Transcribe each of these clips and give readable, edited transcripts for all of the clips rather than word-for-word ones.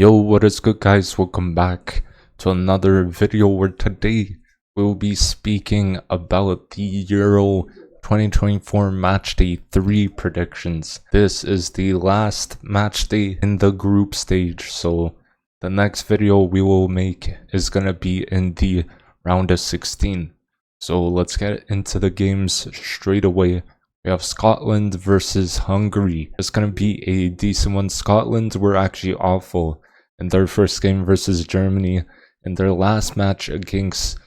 Yo, what is good guys? Welcome back to another video where today we'll be speaking about the Euro 2024 Matchday 3 predictions. This is the last matchday in the group stage, so the next video we will make is gonna be in the round of 16. So let's get into the games straight away. We have Scotland versus Hungary. It's gonna be a decent one. Scotland were actually awful in their first game versus Germany. In their last match against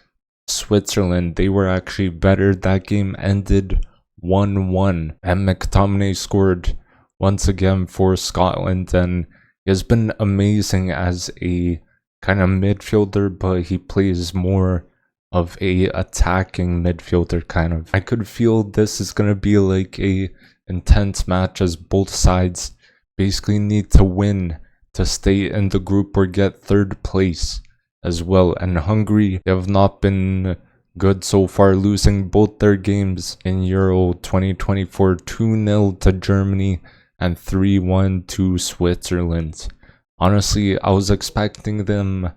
Switzerland, they were actually better. That game ended 1-1, and McTominay scored once again for Scotland, and he has been amazing as a kind of midfielder, but he plays more of a attacking midfielder kind of. I could feel this is gonna be like a intense match as both sides basically need to win to stay in the group or get third place as well. And Hungary, they have not been good so far, losing both their games in Euro 2024, 2-0 to Germany and 3-1 to Switzerland. Honestly, I was expecting them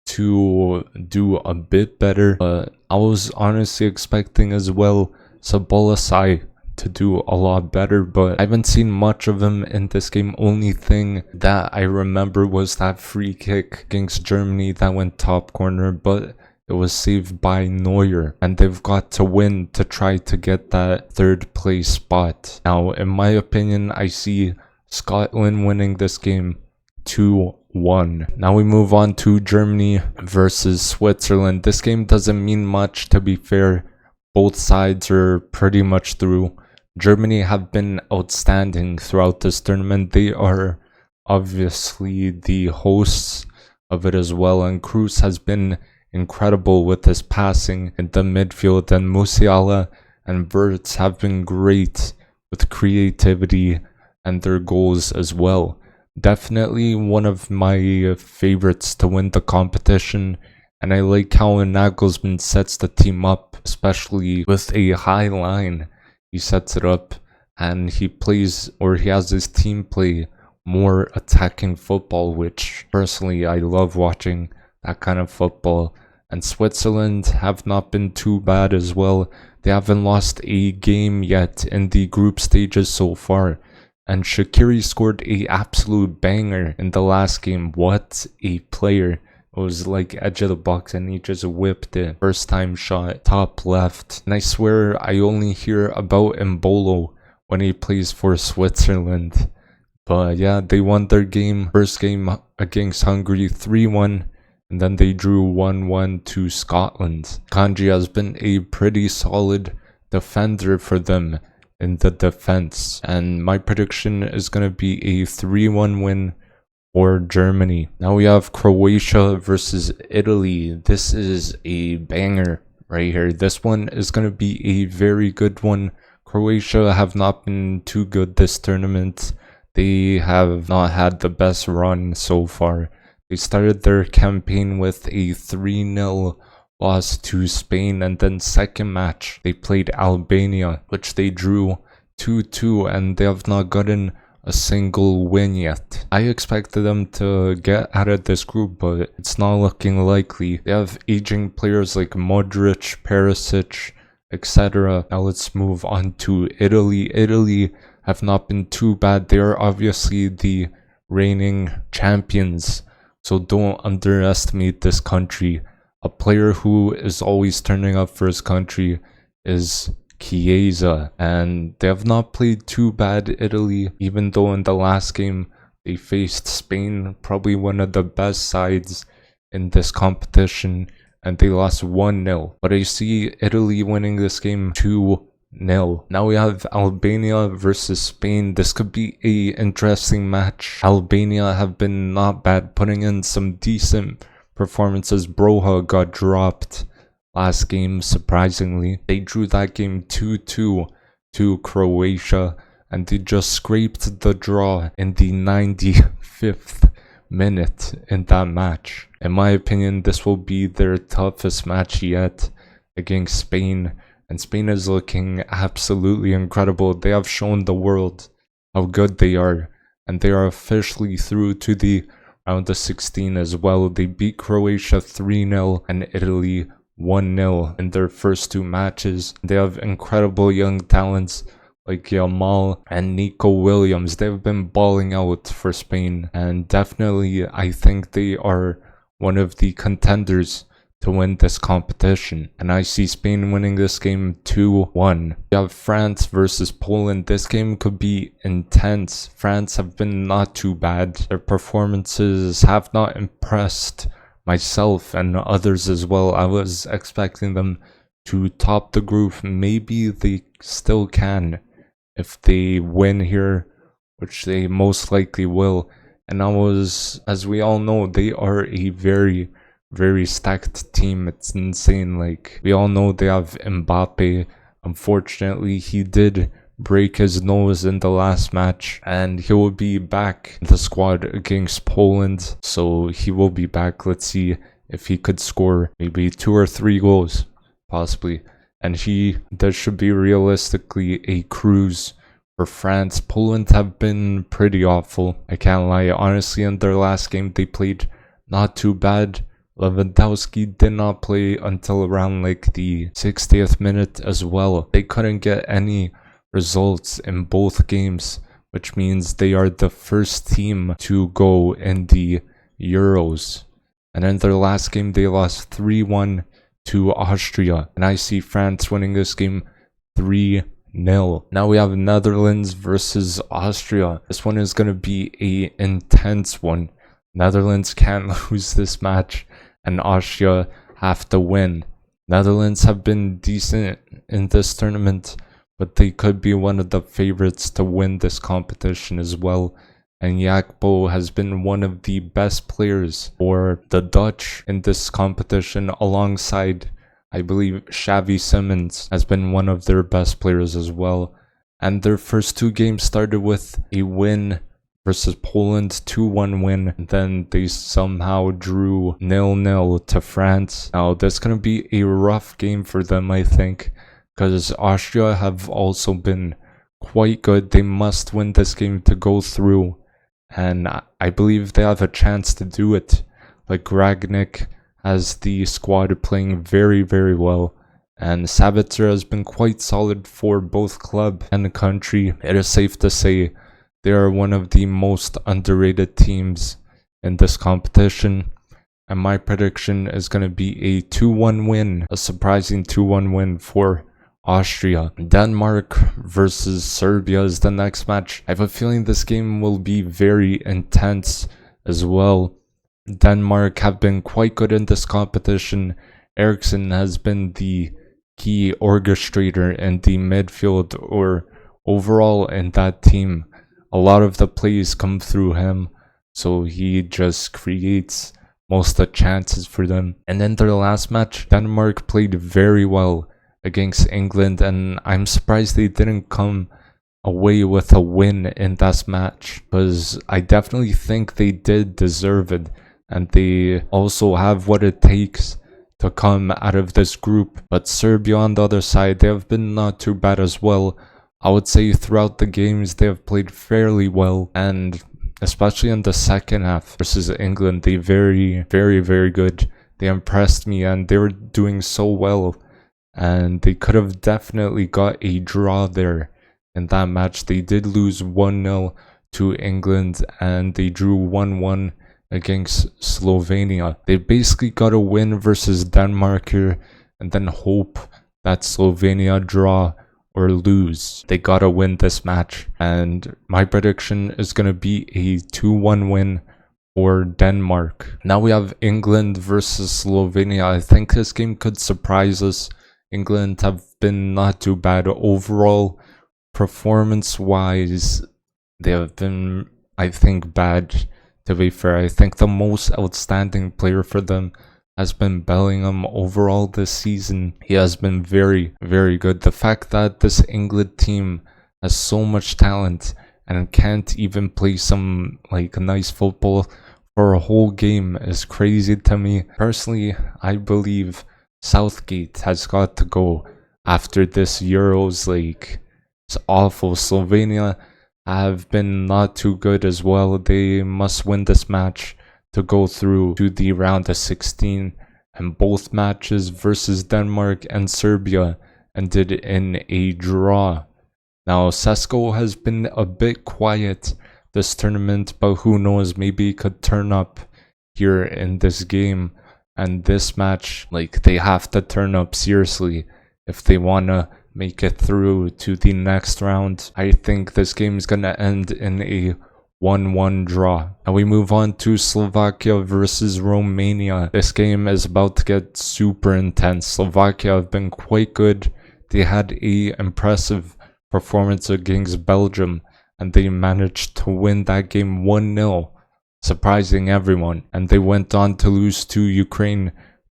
to do a bit better, but I was honestly expecting as well Sabolasai to do a lot better, but I haven't seen much of him in this game. Only thing that I remember was that free kick against Germany that went top corner, but it was saved by Neuer, and they've got to win to try to get that third place spot. Now, in my opinion, I see Scotland winning this game 2-1. Now we move on to Germany versus Switzerland. This game doesn't mean much, to be fair. Both sides are pretty much through. Germany have been outstanding throughout this tournament. They are obviously the hosts of it as well, and Kroos has been incredible with his passing in the midfield, and Musiala and Wirtz have been great with creativity and their goals as well. Definitely one of my favorites to win the competition, and I like how Nagelsmann sets the team up, especially with a high line. He sets it up and he plays, or he has his team play more attacking football, which personally I love watching that kind of football. And Switzerland have not been too bad as well. They haven't lost a game yet in the group stages so far. And Shaqiri scored a absolute banger in the last game. What a player. It was like edge of the box and he just whipped it. First time shot, top left. And I swear I only hear about Mbolo when he plays for Switzerland. But yeah, they won their game. First game against Hungary 3-1. And then they drew 1-1 to Scotland. Kanji has been a pretty solid defender for them in the defense. And my prediction is going to be a 3-1 win for Germany. Now we have Croatia versus Italy. This is a banger right here. This one is going to be a very good one. Croatia have not been too good this tournament. They have not had the best run so far. They started their campaign with a 3-0 loss to Spain, and then second match they played Albania, which they drew 2-2, and they have not gotten a single win yet. I expected them to get out of this group, but it's not looking likely. They have aging players like Modric, Perisic, etc. Now let's move on to Italy. Italy have not been too bad. They are obviously the reigning champions, so don't underestimate this country. A player who is always turning up for his country is Chiesa, and they have not played too bad, Italy, even though in the last game they faced Spain, probably one of the best sides in this competition, and they lost 1-0. But I see Italy winning this game 2-0. Now we have Albania versus Spain. This could be a interesting match. Albania have been not bad, putting in some decent performances. Broha got dropped last game, surprisingly. They drew that game 2-2 to Croatia, and they just scraped the draw in the 95th minute in that match. In my opinion, this will be their toughest match yet against Spain, and Spain is looking absolutely incredible. They have shown the world how good they are, and they are officially through to the round of 16 as well. They beat Croatia 3-0 and Italy 1-0 in their first two matches. They have incredible young talents like Yamal and Nico Williams. They've been balling out for Spain, and definitely I think they are one of the contenders to win this competition. And I see Spain winning this game 2-1. We have France versus Poland. This game could be intense. France have been not too bad. Their performances have not impressed myself and others as well. I was expecting them to top the group. Maybe they still can if they win here, which they most likely will. And as we all know, they are a very, very stacked team. It's insane. Like, we all know they have Mbappe. Unfortunately, he did break his nose in the last match, and he will be back in the squad against Poland. So he will be back. Let's see if he could score maybe 2 or 3 goals, possibly. And there should be realistically a cruise for France. Poland have been pretty awful, I can't lie. Honestly, in their last game, they played not too bad. Lewandowski did not play until around like the 60th minute as well. They couldn't get any results in both games, which means they are the first team to go in the Euros. And in their last game, they lost 3-1 to Austria, and I see France winning this game 3-0. Now we have Netherlands versus Austria. This one is going to be a intense one. Netherlands can't lose this match, and Austria have to win. Netherlands have been decent in this tournament, but they could be one of the favorites to win this competition as well. And Jakpo has been one of the best players for the Dutch in this competition, alongside, I believe, Xavi Simons has been one of their best players as well. And their first 2 games started with a win versus Poland, 2-1 win. Then they somehow drew 0-0 to France. Now, that's going to be a rough game for them, I think, because Austria have also been quite good. They must win this game to go through, and I believe they have a chance to do it. Like, Ragnick has the squad playing very, very well, and Sabitzer has been quite solid for both club and the country. It is safe to say they are one of the most underrated teams in this competition, and my prediction is going to be a 2-1 win, a surprising 2-1 win for Austria. Denmark versus Serbia is the next match. I have a feeling this game will be very intense as well. Denmark have been quite good in this competition. Eriksson has been the key orchestrator in the midfield, or overall in that team. A lot of the plays come through him, so he just creates most of the chances for them. And in their last match, Denmark played very well against England, and I'm surprised they didn't come away with a win in that match, because I definitely think they did deserve it, and they also have what it takes to come out of this group. But Serbia on the other side, they have been not too bad as well. I would say throughout the games they have played fairly well, and especially in the second half versus England, they very, very, very good. They impressed me, and they were doing so well, and they could have definitely got a draw there in that match. They did lose 1-0 to England, and they drew 1-1 against Slovenia. They basically got a win versus Denmark here, and then hope that Slovenia draw or lose. They gotta win this match, and my prediction is gonna be a 2-1 win for Denmark. Now we have England versus Slovenia. I think this game could surprise us. England have been not too bad overall. Performance-wise, they have been, I think, bad, to be fair. I think the most outstanding player for them has been Bellingham overall this season. He has been very, very good. The fact that this England team has so much talent and can't even play some like nice football for a whole game is crazy to me. Personally, I believe Southgate has got to go after this Euros. Like, it's awful. Slovenia have been not too good as well. They must win this match to go through to the round of 16, and both matches versus Denmark and Serbia ended in a draw. Now, Sesko has been a bit quiet this tournament, but who knows, maybe he could turn up here in this game. And this match, like, they have to turn up seriously if they want to make it through to the next round. I think this game is going to end in a 1-1 draw. And we move on to Slovakia versus Romania. This game is about to get super intense. Slovakia have been quite good. They had a impressive performance against Belgium, and they managed to win that game 1-0, surprising everyone. And they went on to lose to Ukraine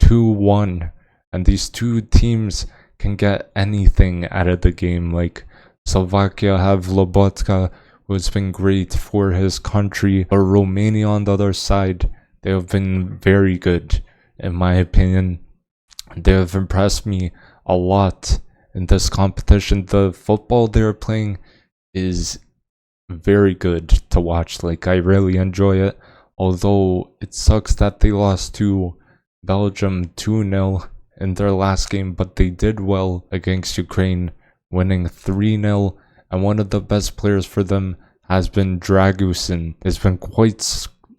2-1. And these two teams can get anything out of the game. Like, Slovakia have Lobotka, who's been great for his country, but Romania on the other side, they have been very good, in my opinion. They have impressed me a lot in this competition. The football they're playing is very good to watch. Like, I really enjoy it, although it sucks that they lost to Belgium 2-0 in their last game, but they did well against Ukraine, winning 3-0, and one of the best players for them has been Dragusin. It's been quite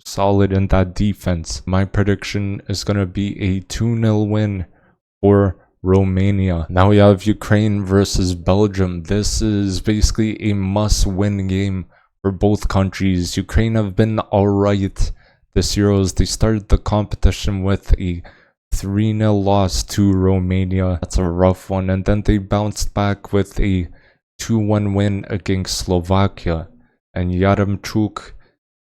solid in that defense. My prediction is going to be a 2-0 win for Romania. Now we have Ukraine versus Belgium. This is basically a must-win game for both countries. Ukraine have been alright this Euros. They started the competition with a 3-0 loss to Romania. That's a rough one. And then they bounced back with a 2-1 win against Slovakia. And Yaremchuk,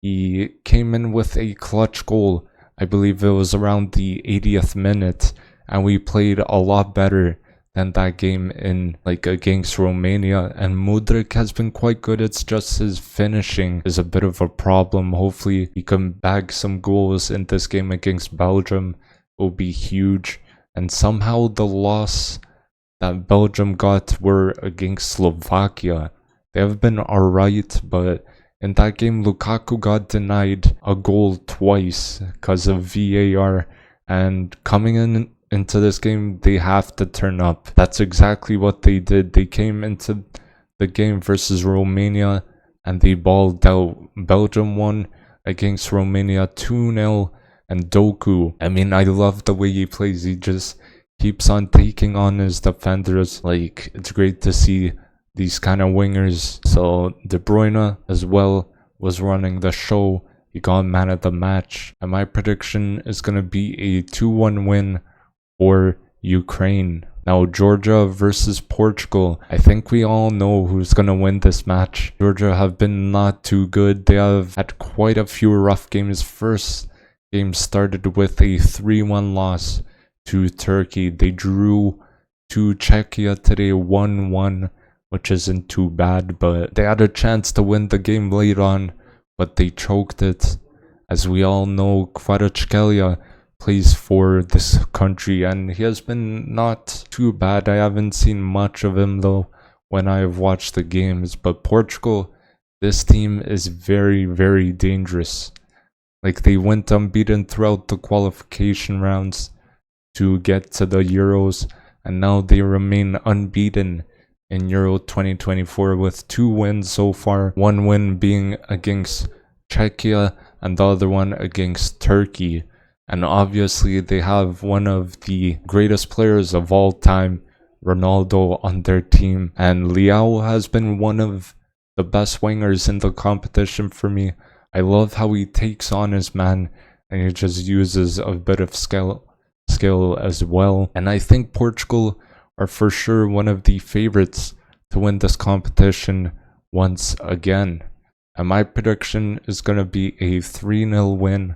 he came in with a clutch goal. I believe it was around the 80th minute. And we played a lot better than that game in against Romania. And Mudryk has been quite good. It's just his finishing is a bit of a problem. Hopefully he can bag some goals in this game against Belgium. Will be huge. And somehow the loss that Belgium got were against Slovakia. They have been alright, but in that game Lukaku got denied a goal twice because of VAR. And coming into this game, they have to turn up. That's exactly what they did. They came into the game versus Romania and they balled out. Belgium won against Romania 2-0. And Doku, I mean, I love the way he plays. He just keeps on taking on his defenders. Like, it's great to see these kind of wingers. So De Bruyne as well was running the show. He got man of the match. And my prediction is going to be a 2-1 win for Ukraine. Now, Georgia versus Portugal. I think we all know who's going to win this match. Georgia have been not too good. They have had quite a few rough games. First game started with a 3-1 loss to Turkey. They drew to Czechia today 1-1, which isn't too bad, but they had a chance to win the game late on, but they choked it. As we all know, Kvaratskhelia plays for this country and he has been not too bad. I haven't seen much of him though when I have watched the games, but Portugal, this team is very, very dangerous. Like, they went unbeaten throughout the qualification rounds to get to the Euros, and now they remain unbeaten in Euro 2024 with 2 wins so far. One win being against Czechia and the other one against Turkey. And obviously they have one of the greatest players of all time, Ronaldo, on their team. And Leao has been one of the best wingers in the competition for me. I love how he takes on his man and he just uses a bit of skill as well. And I think Portugal are for sure one of the favorites to win this competition once again. And my prediction is going to be a 3-0 win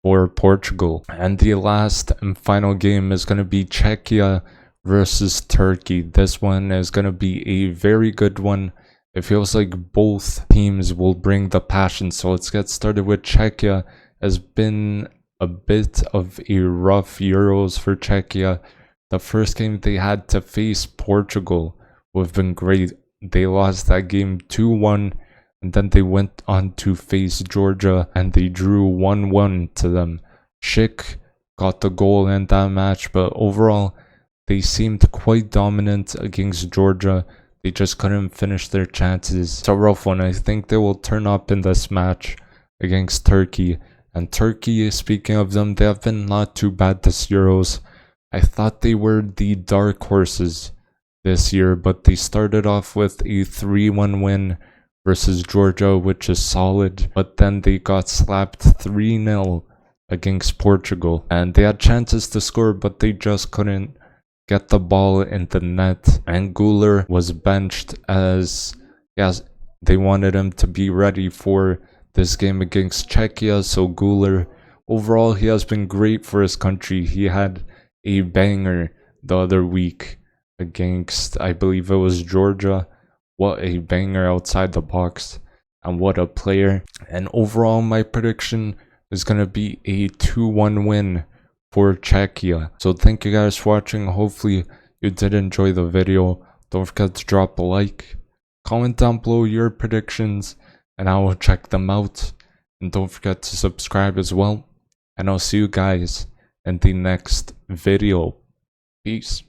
for Portugal. And the last and final game is going to be Czechia versus Turkey. This one is going to be a very good one. It feels like both teams will bring the passion. So let's get started with Czechia. Has been a bit of a rough Euros for Czechia. The first game they had to face Portugal would have been great. They lost that game 2-1. and then they went on to face Georgia and they drew 1-1 to them. Schick got the goal in that match, but overall they seemed quite dominant against Georgia. They just couldn't finish their chances. It's a rough one. I think they will turn up in this match against Turkey. And Turkey, speaking of them, they have been not too bad this Euros. I thought they were the dark horses this year, but they started off with a 3-1 win versus Georgia, which is solid. But then they got slapped 3-0 against Portugal. And they had chances to score, but they just couldn't get the ball in the net. And Guler was benched as, yes, they wanted him to be ready for this game against Czechia. So Guler, overall, he has been great for his country. He had a banger the other week against, I believe it was Georgia. What a banger outside the box, and what a player. And overall, my prediction is going to be a 2-1 win for Czechia. So thank you guys for watching. Hopefully you did enjoy the video. Don't forget to drop a like, comment down below your predictions, and I will check them out. And don't forget to subscribe as well. And I'll see you guys in the next video. Peace.